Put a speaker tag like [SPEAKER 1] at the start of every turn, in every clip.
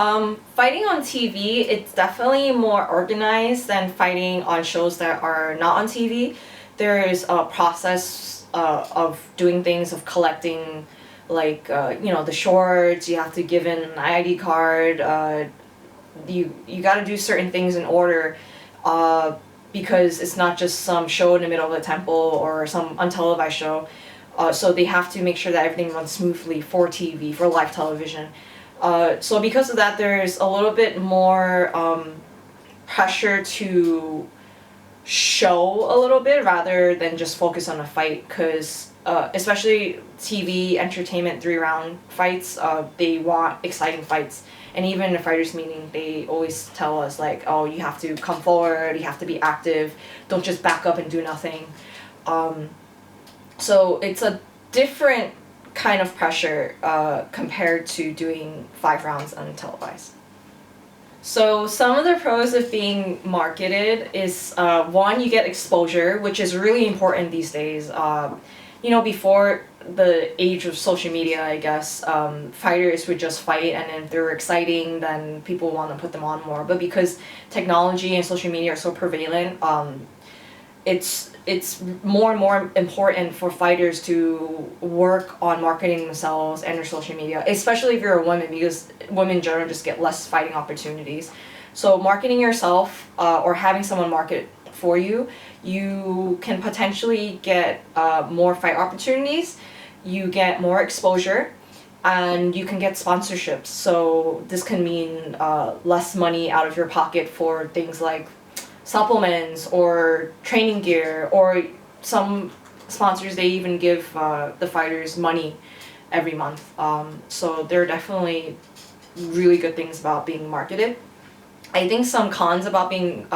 [SPEAKER 1] Fighting on TV, it's definitely more organized than fighting on shows that are not on TV. There is a process of doing things, of collecting, like, the shorts. You have to give in an ID card. You got to do certain things in order, because it's not just some show in the middle of the temple or some untelevised show. So they have to make sure that everything runs smoothly for TV, for live television. So because of that, there's a little bit more pressure to show a little bit rather than just focus on a fight, because especially TV entertainment 3-round fights, they want exciting fights. And even in the fighters meeting, they always tell us, like, oh, you have to come forward, you have to be active, don't just back up and do nothing. So it's a different kind of pressure compared to doing 5 rounds untelevised. So some of the pros of being marketed is, one, you get exposure, which is really important these days. Before the age of social media, I guess, fighters would just fight, and then if they were exciting, then people want to put them on more. But because technology and social media are so prevalent, it's more and more important for fighters to work on marketing themselves and their social media, especially if you're a woman, because women in general just get less fighting opportunities. So marketing yourself, or having someone market for you, you can potentially get more fight opportunities, you get more exposure, and you can get sponsorships. So this can mean less money out of your pocket for things like supplements or training gear, or some sponsors, they even give the fighters money every month. So there are definitely really good things about being marketed. I think some cons about being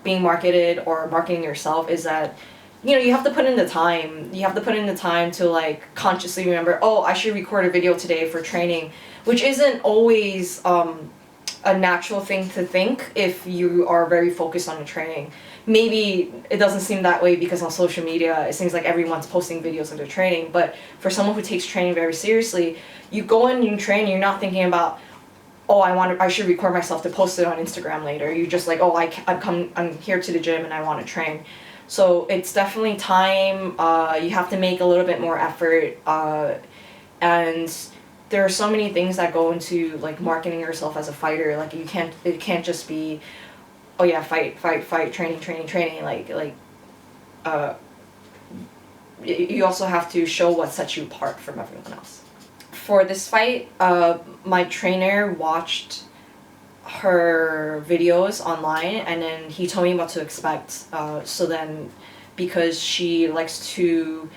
[SPEAKER 1] being marketed or marketing yourself is that you have to put in the time. You have to put in the time to consciously remember, oh, I should record a video today for training, which isn't always a natural thing to think if you are very focused on the training. Maybe it doesn't seem that way because on social media it seems like everyone's posting videos of their training, but for someone who takes training very seriously, you go in and you train, you're not thinking about, oh, I should record myself to post it on Instagram later. You're just like, oh, I'm here to the gym and I want to train. So it's definitely time. You have to make a little bit more effort, and there are so many things that go into marketing yourself as a fighter. It can't just be, oh yeah, fight, training. You also have to show what sets you apart from everyone else. For this fight, my trainer watched her videos online, and then he told me what to expect. So then, because she likes to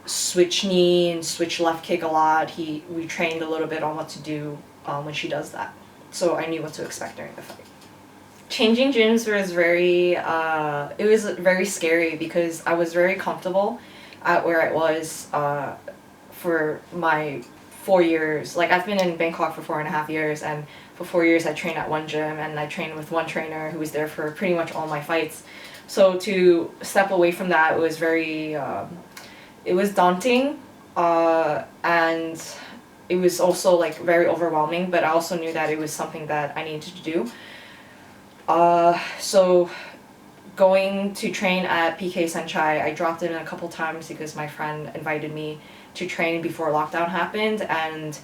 [SPEAKER 1] switch knee and switch left kick a lot, we trained a little bit on what to do when she does that. So I knew what to expect during the fight. Changing gyms was very scary because I was very comfortable at where I was for my 4 years. I've been in Bangkok for 4.5 years, and for 4 years I trained at one gym, and I trained with one trainer who was there for pretty much all my fights. So to step away from that, it was it was daunting, and it was also very overwhelming, but I also knew that it was something that I needed to do. So going to train at PK Senchai, I dropped in a couple times because my friend invited me to train before lockdown happened, and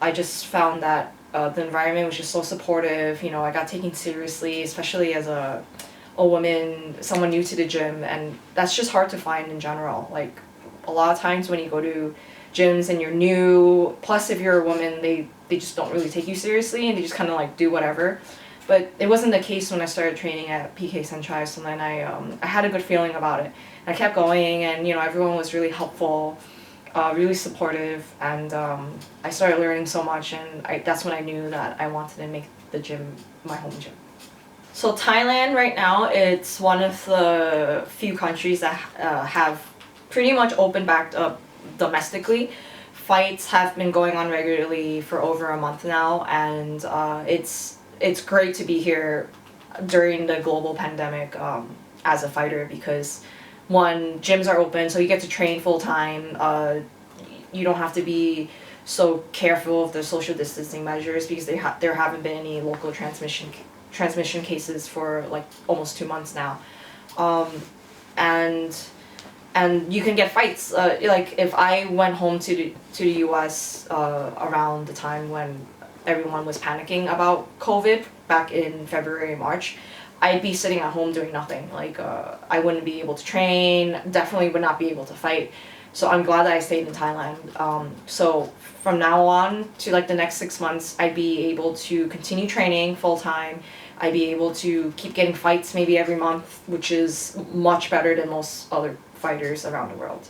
[SPEAKER 1] I just found that the environment was just so supportive. I got taken seriously, especially as a woman, someone new to the gym, and that's just hard to find in general. A lot of times when you go to gyms and you're new, plus if you're a woman, they just don't really take you seriously, and they just kind of do whatever. But it wasn't the case when I started training at PK Senchai, so then I had a good feeling about it. I kept going, and everyone was really helpful, really supportive, and I started learning so much, and that's when I knew that I wanted to make the gym my home gym. So Thailand right now, it's one of the few countries that have pretty much opened back up domestically. Fights have been going on regularly for over a month now, and it's great to be here during the global pandemic as a fighter, because one, gyms are open, so you get to train full time. You don't have to be so careful of the social distancing measures because there haven't been any local transmission cases for like almost 2 months now, and you can get fights. Like if I went home to the U.S. Around the time when everyone was panicking about COVID back in February, March, I'd be sitting at home doing nothing. Like I wouldn't be able to train. Definitely would not be able to fight. So I'm glad that I stayed in Thailand. So from now on to like the next 6 months, I'd be able to continue training full time. I'd be able to keep getting fights maybe every month, which is much better than most other fighters around the world.